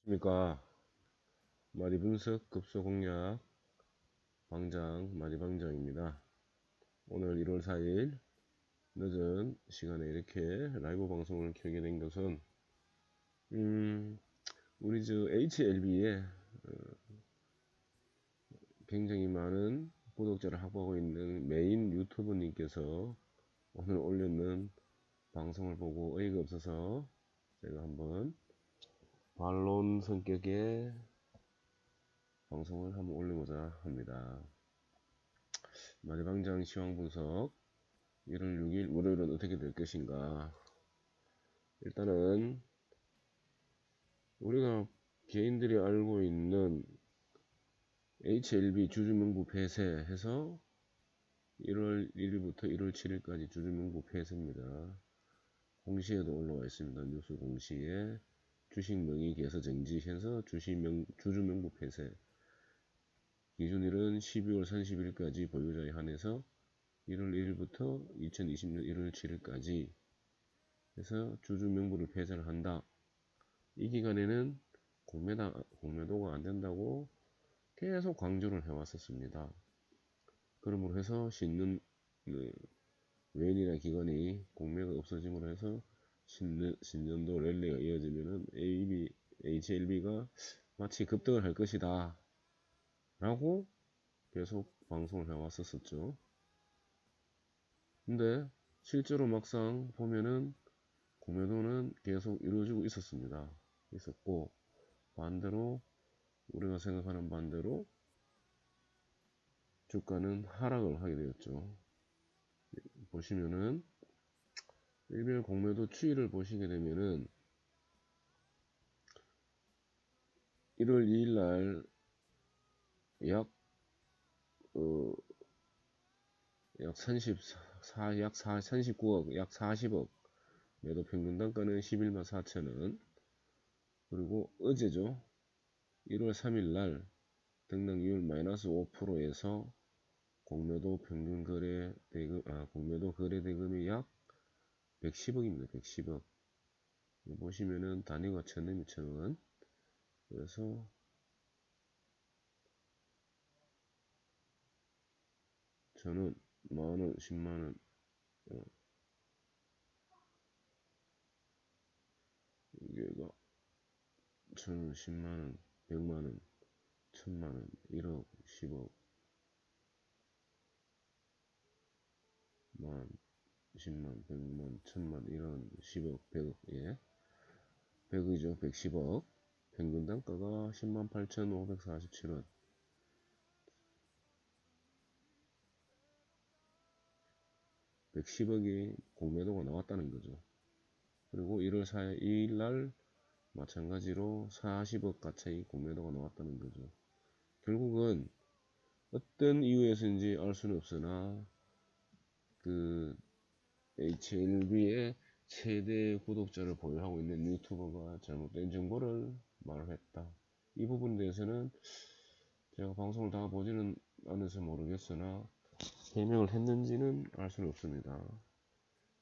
안녕하십니까. 마디분석 급소공략 방장 마디방장입니다. 오늘 1월 4일 늦은 시간에 이렇게 라이브 방송을 켜게 된 것은 우리 저 HLB에 굉장히 많은 구독자를 확보하고 있는 메인 유튜버님께서 오늘 올렸는 방송을 보고 어이가 없어서 제가 한번 반론 성격의 방송을 한번 올려보자 합니다. 마디방장 시황분석 1월 6일 월요일은 어떻게 될 것인가. 일단은 우리가 개인들이 알고 있는 HLB 주주명부 폐쇄해서 1월 1일부터 1월 7일까지 주주명부 폐쇄입니다. 공시에도 올라와 있습니다. 뉴스 공시에 주식 명의 개서 정지해서 주주명부 폐쇄 기준일은 12월 30일까지 보유자에 한해서 1월 1일부터 2020년 1월 7일까지 해서 주주명부를 폐쇄를 한다. 이 기간에는 공매도가 안 된다고 계속 강조를 해왔었습니다. 그러므로 해서 외인이나 기관이 공매가 없어짐으로 해서 신년도 랠리가 이어지면은 HLB가 마치 급등을 할 것이다 라고 계속 방송을 해왔었죠. 근데 실제로 막상 보면은 공매도는 계속 이루어지고 있었고 반대로 우리가 생각하는 반대로 주가는 하락을 하게 되었죠. 보시면은 일별 공매도 추이를 보시게 되면은 1월 2일 날 약, 약 39억, 약 40억, 매도 평균 단가는 11만 4천원. 그리고 어제죠. 1월 3일 날 등락률 마이너스 5%에서 공매도 평균 거래 대금, 공매도 거래 대금이 약 110억입니다. 110억. 보시면은 단위가 1,000원. 그래서 1,000원, 만원, 10만원, 이게가 1,000원, 10만원, 100만원, 1,000만원, 1억, 10억, 만, 10만, 100만, 1,000만, 1원, 10억, 100억, 예. 100이죠. 110억. 평균 단가가 10만 8,547원. 110억이 공매도가 나왔다는 거죠. 그리고 1월 2일 날 마찬가지로 40억 가까이 공매도가 나왔다는 거죠. 결국은 어떤 이유에서인지 알 수는 없으나 그 HLB의 최대 구독자를 보유하고 있는 유튜버가 잘못된 정보를 말했다. 이 부분에 대해서는 제가 방송을 다 보지는 않아서 모르겠으나 해명을 했는지는 알 수는 없습니다.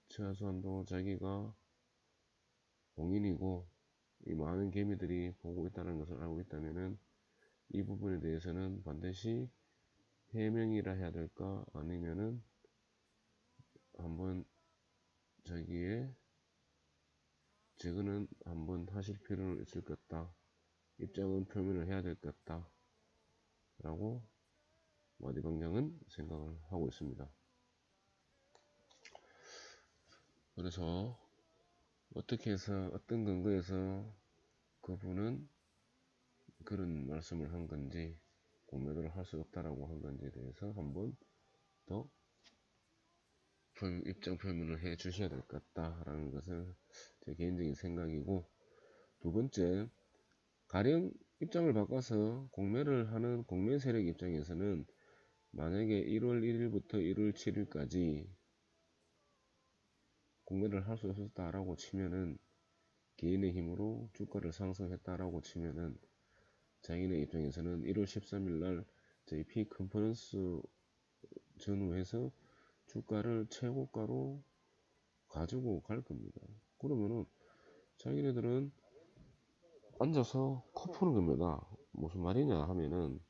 최소한도 자기가 공인이고 이 많은 개미들이 보고 있다는 것을 알고 있다면은 이 부분에 대해서는 반드시 해명이라 해야 될까 아니면은 한번 자기의 재건은 한번 하실 필요는 있을 것 같다. 입장은 표명을 해야 될 것 같다. 라고 마디방장은 생각을 하고 있습니다. 그래서 어떻게 해서 어떤 근거에서 그분은 그런 말씀을 한 건지 공매도를 할 수 없다라고 한 건지에 대해서 한번 더 입장 표명을 해 주셔야 될 것 같다라는 것을 제 개인적인 생각이고, 두 번째, 가령 입장을 바꿔서 공매를 하는 공매 세력 입장에서는 만약에 1월 1일부터 1월 7일까지 공매를 할 수 없었다라고 치면은 개인의 힘으로 주가를 상승했다라고 치면은 자기네 입장에서는 1월 13일 날 JP 컨퍼런스 전후해서 주가를 최고가로 가지고 갈 겁니다. 그러면은 자기네들은 앉아서 코 푸는 겁니다. 무슨 말이냐 하면은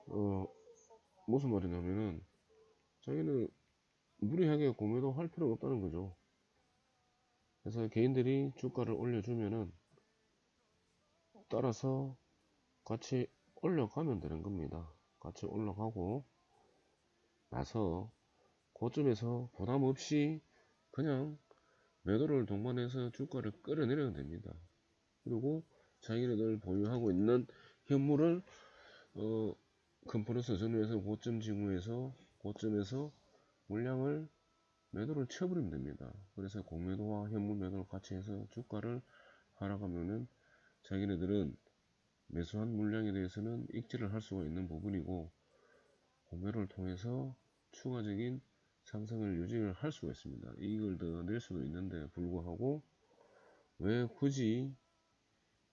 어, 무슨 말이냐면은 자기는 무리하게 공매도 할 필요가 없다는 거죠. 그래서 개인들이 주가를 올려주면은 따라서 같이 올려가면 되는 겁니다. 같이 올라가고 나서 고점에서 부담 없이 그냥 매도를 동반해서 주가를 끌어내려면 됩니다. 그리고 자기네들 보유하고 있는 현물을 컨퍼런스 전후에서 고점 징후에서 고점에서 물량을 매도를 쳐버리면 됩니다. 그래서 공매도와 현물 매도를 같이 해서 주가를 하락하면은 자기네들은 매수한 물량에 대해서는 익지를 할 수가 있는 부분이고 공매를 통해서 추가적인 상승을 유지를 할 수가 있습니다. 이익을 더 낼 수도 있는데 불구하고 왜 굳이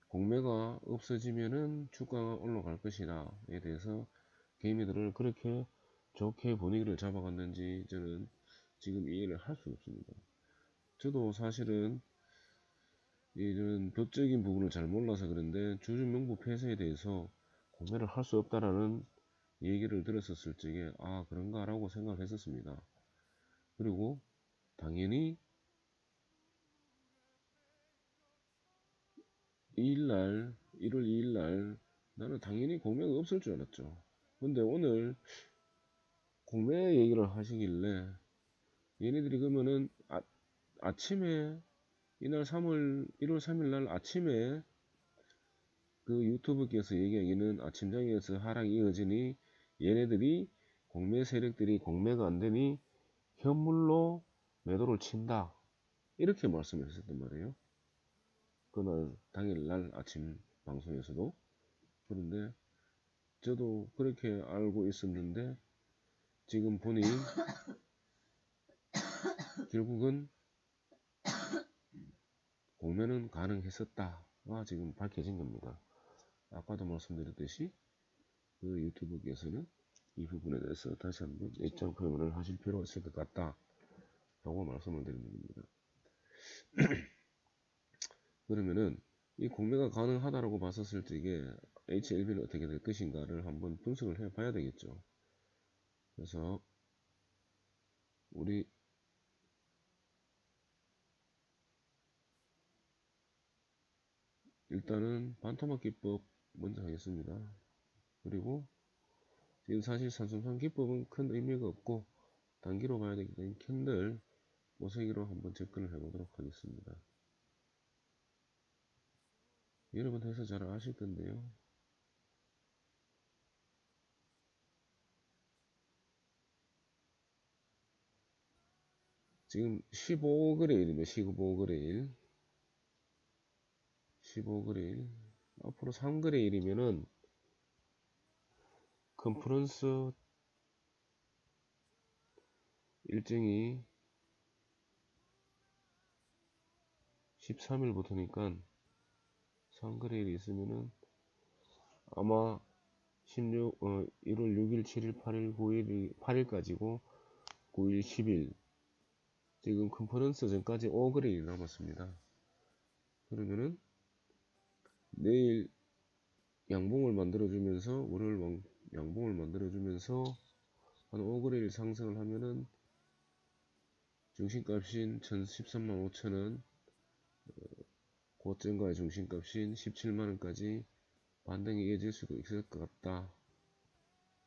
공매가 없어지면은 주가가 올라갈 것이다에 대해서 개미들을 그렇게 좋게 분위기를 잡아갔는지 저는 지금 이해를 할 수 없습니다. 저도 사실은 이런 법적인 부분을 잘 몰라서 그런데 주주명부 폐쇄에 대해서 공매를 할 수 없다라는 얘기를 들었었을 적에 아 그런가 라고 생각을 했었습니다. 그리고 당연히 2일날 1월 2일날 나는 당연히 공매가 없을 줄 알았죠. 근데 오늘 공매 얘기를 하시길래 얘네들이 그러면은 아침에 이날 1월 3일날 아침에 그 유튜브께서 얘기하기는 아침장에서 하락이 이어지니 얘네들이 공매 세력들이 공매가 안되니 현물로 매도를 친다 이렇게 말씀을 하셨단 말이에요. 그날 당일날 아침 방송에서도. 그런데 저도 그렇게 알고 있었는데 지금 보니 결국은 공매는 가능했었다가 지금 밝혀진 겁니다. 아까도 말씀드렸듯이 그 유튜브께서는 이 부분에 대해서 다시 한번 입장 표명을 하실 필요가 있을 것 같다 라고 말씀을 드리는 겁니다. 그러면은 이 공매가 가능하다라고 봤었을 때 이게 HLB는 어떻게 될 것인가를 한번 분석을 해 봐야 되겠죠. 그래서 우리 일단은 반토막 기법 먼저 하겠습니다. 그리고 지금 사실 산성상 기법은 큰 의미가 없고 단기로 봐야 되기 때문에 캔들 모세기로 한번 접근을 해보도록 하겠습니다. 여러분 해서 잘 아실 건데요. 지금 15거래일입니다. 15거래일. 15거래일. 앞으로 3거래일이면은 컨퍼런스 일정이 13일부터니까 3거래일이 있으면은 아마 1월 6일, 7일, 8일, 9일, 8일까지고 9일, 10일 지금 컨퍼런스 전까지 5거래일이 남았습니다. 그러면은 내일 양봉을 만들어주면서 월요일 양봉을 만들어주면서 한 5거래일 상승을 하면은 중심값인 13만 5천원 고점과의 중심값인 17만원까지 반등이 이어질 수도 있을 것 같다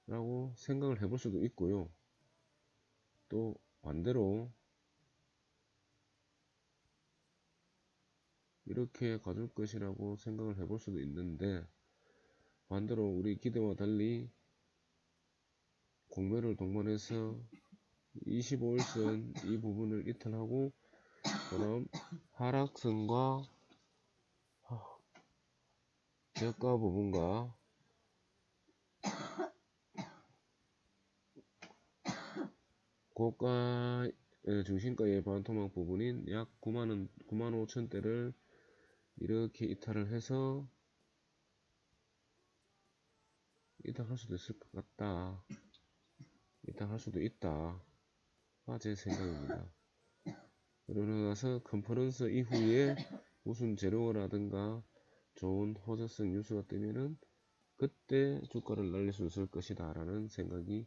라고 생각을 해볼 수도 있고요. 또 반대로 이렇게 가줄 것이라고 생각을 해볼 수도 있는데 반대로 우리 기대와 달리 공매를 동반해서 25일선 이 부분을 이탈하고 그 다음 하락선과 저가 부분과 고가 중심가의 반토막 부분인 약 9만 5천대를 이렇게 이탈을 해서 이탈할 수도 있을 것 같다. 이탈할 수도 있다. 제 생각입니다. 그러고 나서 컨퍼런스 이후에 무슨 재료라든가 좋은 호재성 뉴스가 뜨면은 그때 주가를 날릴 수 있을 것이다 라는 생각이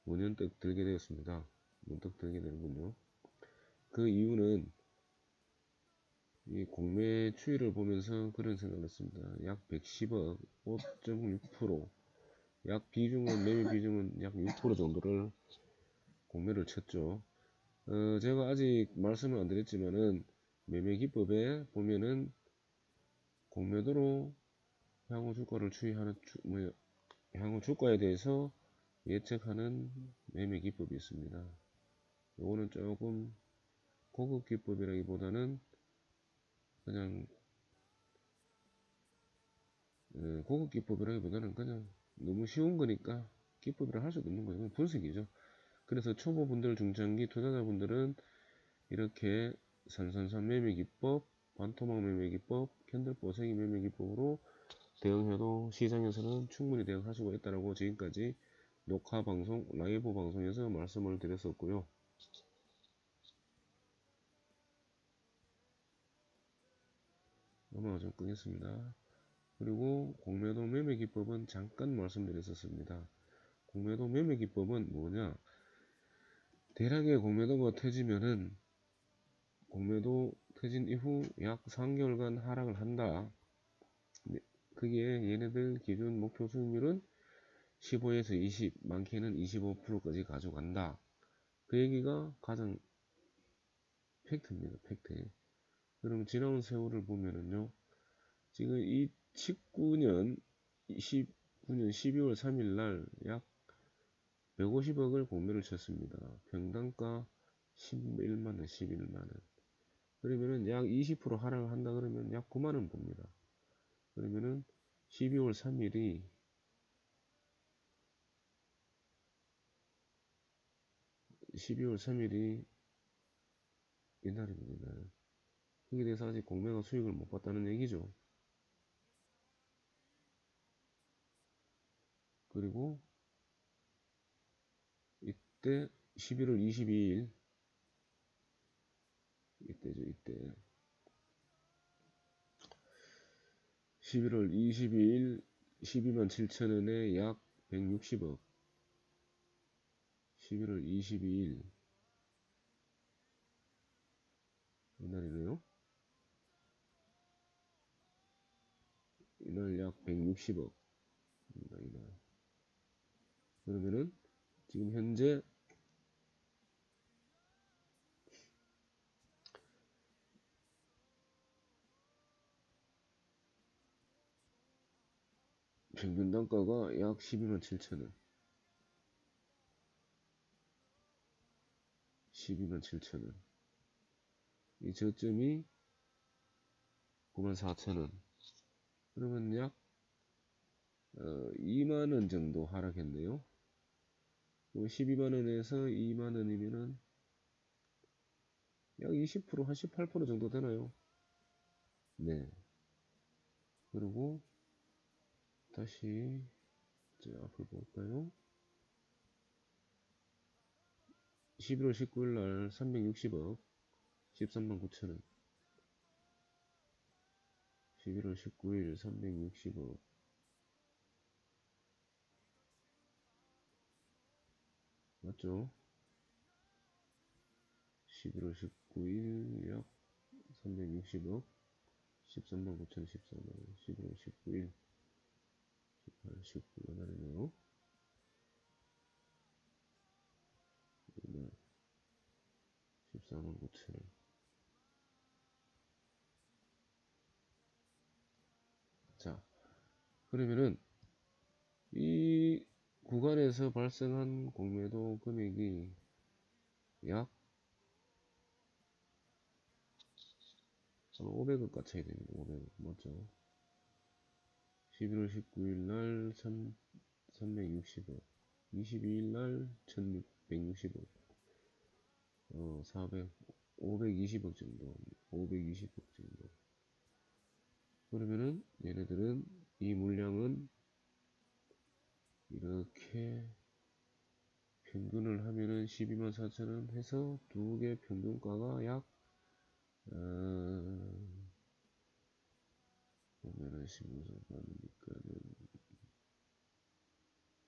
문득 들게 되었습니다. 문득 들게 되는군요. 그 이유는 이 공매 추이를 보면서 그런 생각을 했습니다. 약 110억, 5.6%, 약 비중은, 매매 비중은 약 6% 정도를 공매를 쳤죠. 제가 아직 말씀을 안 드렸지만은 매매 기법에 보면은 공매도로 향후 주가를 추이하는 향후 주가에 대해서 예측하는 매매 기법이 있습니다. 요거는 조금 고급 기법이라기보다는 그냥 고급 기법이라기보다는 그냥 너무 쉬운 거니까 기법이라 할 수도 없는 거예요. 분석이죠. 그래서 초보분들, 중장기 투자자분들은 이렇게 산산산 매매 기법, 반토막 매매 기법, 캔들 보세기 매매 기법으로 대응해도 시장에서는 충분히 대응할 수가 있다라고 지금까지 녹화 방송, 라이브 방송에서 말씀을 드렸었고요. 넘어가 좀 끄겠습니다. 그리고 공매도 매매 기법은 잠깐 말씀드렸었습니다. 공매도 매매 기법은 뭐냐? 대량의 공매도가 터지면은 공매도 터진 이후 약 3개월간 하락을 한다. 그게 얘네들 기준 목표 수익률은 15에서 20, 많게는 25%까지 가져간다. 그 얘기가 가장 팩트입니다. 팩트. 그럼 지나온 세월을 보면은요. 지금 2019년 12월 3일 날 약 150억을 공매를 쳤습니다. 평당가 11만원, 11만원. 그러면은 약 20% 하락을 한다 그러면 약 9만원 봅니다. 그러면은 12월 3일이 옛날입니다. 옛날. 거기에 대해서 아직 공매가 수익을 못 봤다는 얘기죠. 그리고 이때 11월 22일 이때죠. 이때 11월 22일 12만 7천원에 약 160억 11월 22일 이날이네요. 이날 약 160억 이날. 그러면은 지금 현재 평균 단가가 약 12만 7천원 12만 7천원 이 저점이 9만 4천원 그러면 약 2만원 정도 하락했네요. 12만원에서 2만원이면은 약 20%, 한 18% 정도 되나요? 네. 그리고 다시 앞을 볼까요? 11월 19일 날 360억 13만 9천원 11월 19일 360억 맞죠? 11월 19일 약 360억 13만 9천 14만원 11월 19일 18, 19가 날이네요. 이날 14만 9천원 자 그러면은 이 구간에서 발생한 공매도 금액이 약 500억 가차이 됩니다. 500억 맞죠? 11월 19일 날 360억 22일 날 1660억 400 520억 정도 520억 정도 그러면은 얘네들은 이 물량은 이렇게 평균을 하면은 12만 4천원 해서 두 개 평균가가 약 보면은 신고서 받으니까는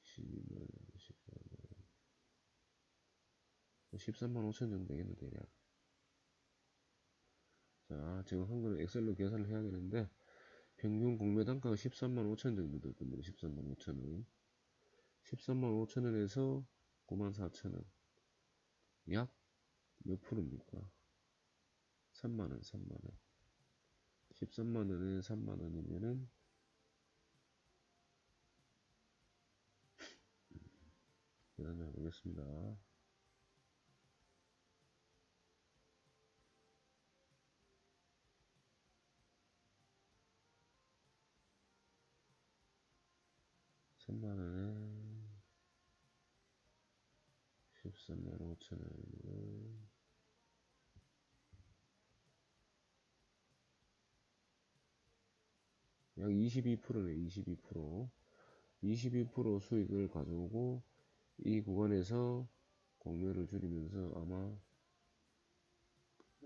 12만원, 13만 5천 정도 되겠네, 대략. 자, 지금 한글은 엑셀로 계산을 해야 되는데, 평균 공매 단가가 13만 5천 정도 될 겁니다. 13만 5천원. 13만 5천원에서 9만 4천원. 약 몇 프로입니까? 3만원, 3만원. 13만원에 3만원이면은, 계산 좀 해보겠습니다. 3만원에 13만 5천원이면, 약 22%네, 22%. 22% 수익을 가져오고, 이 구간에서 공매를 줄이면서 아마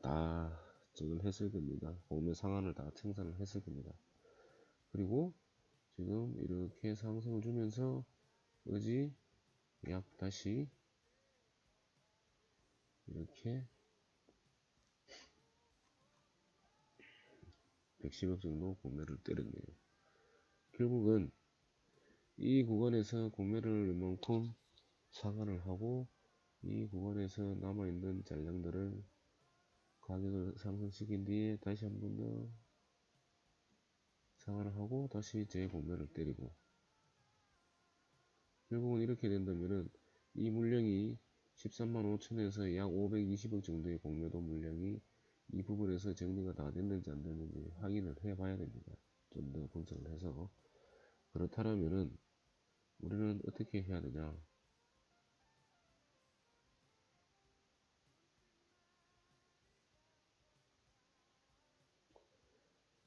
다 저걸 했을 겁니다. 공매 상한을 다 청산을 했을 겁니다. 그리고 지금 이렇게 상승을 주면서 어지 약 다시 이렇게 110억 정도 공매를 때렸네요. 결국은 이 구간에서 공매를 이만큼 상한을 하고 이 구간에서 남아있는 잔량들을 가격을 상승시킨 뒤에 다시 한 번 더 상한을 하고 다시 재공매를 때리고, 결국은 이렇게 된다면은 이 물량이 13만 5천에서 약 520억 정도의 공매도 물량이 이 부분에서 정리가 다 됐는지 안 됐는지 확인을 해 봐야 됩니다. 좀 더 분석을 해서. 그렇다면은 우리는 어떻게 해야 되냐?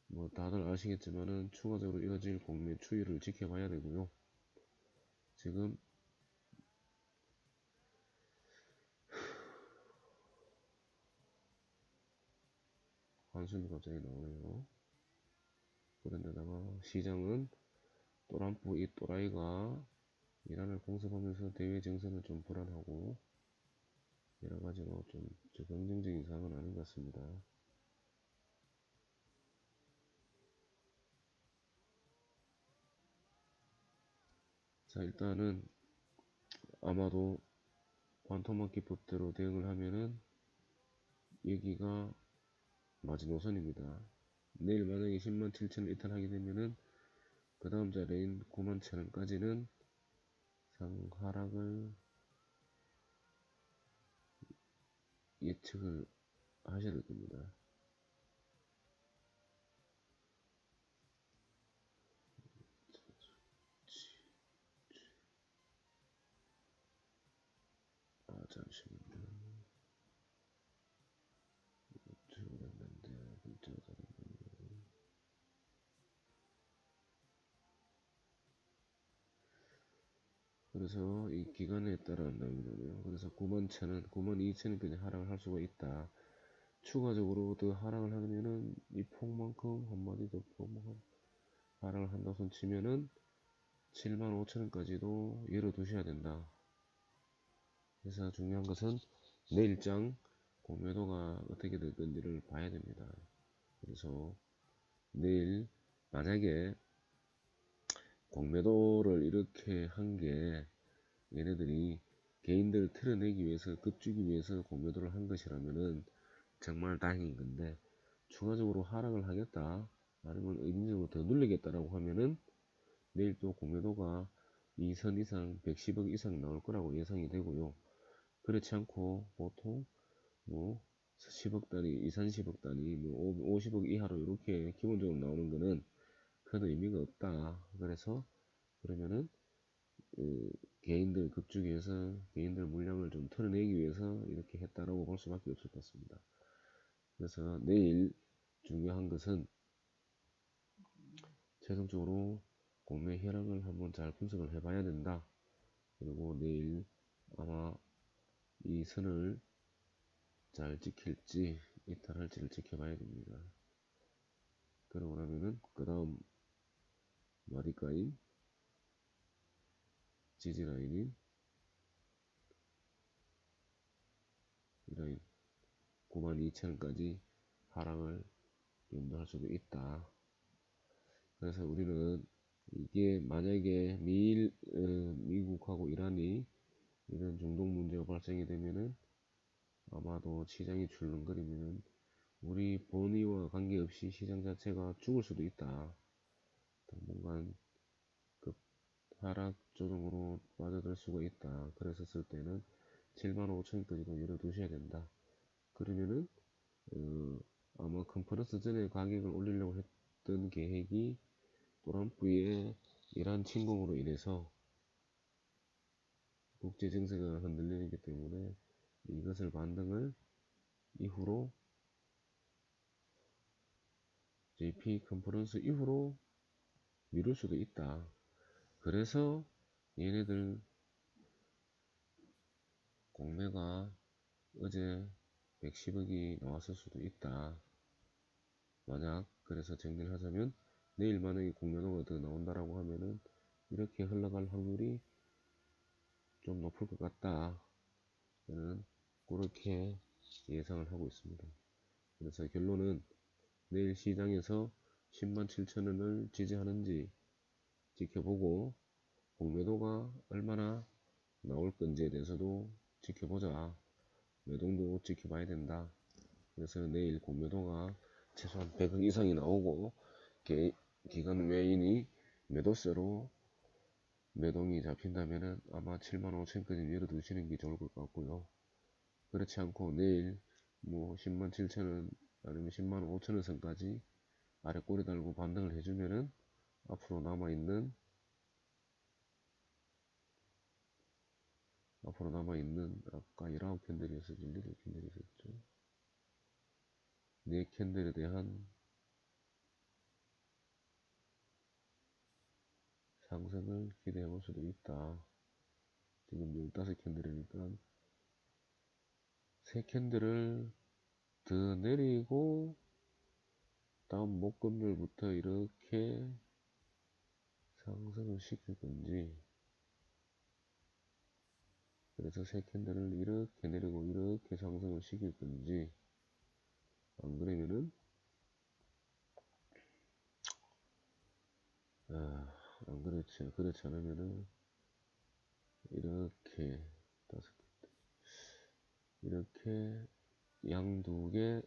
뭐 다들 아시겠지만은 추가적으로 이어질 공매 추이를 지켜봐야 되고요. 지금 한숨이 갑자기 나오네요. 그런데다가 시장은 또람프 이 또라이가 이란을 공습하면서 대외 정세는 좀 불안하고 여러가지로 좀 긍정적인 상황은 아닌 것 같습니다. 자, 일단은 아마도 관토막 기법대로 대응을 하면은 여기가 마지노선입니다. 내일 만약에 10만 7천을 이탈하게 되면은 그 다음 자리인 9만 1천원까지는 상하락을 예측을 하셔야 될 겁니다. 아, 잠시만요. 줄였는데 글자가 다르군요. 그래서 이 기간에 따라 한다는 거네요. 그래서 9만 1천원, 9만 2천원까지 하락을 할 수가 있다. 추가적으로 더 하락을 하면은 이 폭만큼 한마디 더 폭만큼 하락을 한다고 손 치면은 7만 5천원까지도 열어두셔야 된다. 그래서 중요한 것은 내일장 공매도가 어떻게 될 건지를 봐야 됩니다. 그래서 내일 만약에 공매도를 이렇게 한 게 얘네들이 개인들을 틀어내기 위해서 급주기 위해서 공매도를 한 것이라면은 정말 다행인 건데, 추가적으로 하락을 하겠다 아니면 의미적으로 더 눌리겠다라고 하면은 내일 또 공매도가 이 선 이상 110억 이상 나올 거라고 예상이 되고요. 그렇지 않고 보통 뭐 10억 단위, 2, 30억 단위, 뭐 50억 이하로 이렇게 기본적으로 나오는 거는 큰 의미가 없다. 그래서 그러면은 개인들 급주기해서 개인들 물량을 좀 털어내기 위해서 이렇게 했다라고 볼 수밖에 없을 것 같습니다. 그래서 내일 중요한 것은 최종적으로 공매 현황을 한번 잘 분석을 해봐야 된다. 그리고 내일 아마 이 선을 잘 지킬지 이탈할지를 지켜봐야 됩니다. 그러고 나면은 그 다음 마디가인 지지라인인 이 라인 92,000원까지 하락을 염두할 수도 있다. 그래서 우리는 이게 만약에 미국하고 이란이 이런 중동 문제가 발생이 되면은 아마도 시장이 출렁거리면은 우리 본의와 관계없이 시장 자체가 죽을 수도 있다. 당분간 급 하락 조정으로 빠져들 수가 있다. 그랬었을 때는 75,000원까지도 열어두셔야 된다. 그러면은 아마 컨퍼런스 전에 가격을 올리려고 했던 계획이 트럼프의 이란 침공으로 인해서 국제 증세가 흔들리기 때문에 이것을 반등을 이후로 JP 컨퍼런스 이후로 미룰 수도 있다. 그래서 얘네들 공매가 어제 110억이 나왔을 수도 있다. 만약 그래서 정리를 하자면 내일 만약에 공매도가 더 나온다라고 하면은 이렇게 흘러갈 확률이 좀 높을 것 같다. 저는 그렇게 예상을 하고 있습니다. 그래서 결론은 내일 시장에서 107,000원을 지지하는지 지켜보고 공매도가 얼마나 나올 건지에 대해서도 지켜보자. 매동도 지켜봐야 된다. 그래서 내일 공매도가 최소한 100억 이상이 나오고 기관 외인이 매도세로 매동이 잡힌다면은 아마 75,000원까지 열어두시는 게 좋을 것 같고요. 그렇지 않고 내일 뭐 107,000원 아니면 105,000원 선까지 아래 꼬리 달고 반등을 해주면은 앞으로 남아있는 아까 19캔들이었어 18캔들이 있었죠. 4캔들에 대한 상승을 기대해 볼 수도 있다. 지금 15캔들이니까 3캔들을 더 내리고 다음 목금일부터 이렇게 상승을 시킬 건지, 그래서 3캔들을 이렇게 내리고 이렇게 상승을 시킬 건지, 안 그러면은 안 그렇지 않으면은 이렇게 이렇게 양 두 개,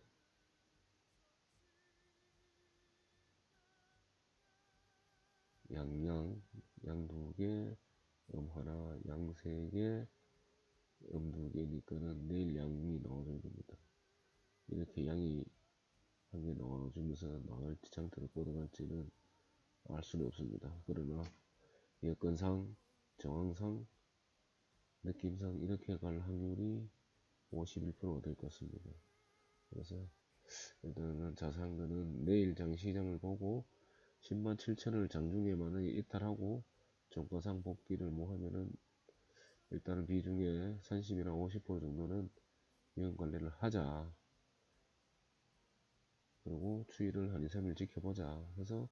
양 두 개, 하나, 양 세 개, 두 개니까는 내일 양이 나와줘야 됩니다. 이렇게 양이 한 개 나와주면서 나갈지 장대로 뻗어갈지는 알 수는 없습니다. 그러나 여건상, 정황상, 느낌상 이렇게 갈 확률이 51%가 될 것 같습니다. 그래서 일단은 자세한 거는 내일 장시장을 보고 107,000원을 장중에 만약에 이탈하고 종가상 복귀를 뭐 하면은 일단은 비중에 30이나 50% 정도는 위험 관리를 하자. 그리고 추이를 한 2, 3일 지켜보자 해서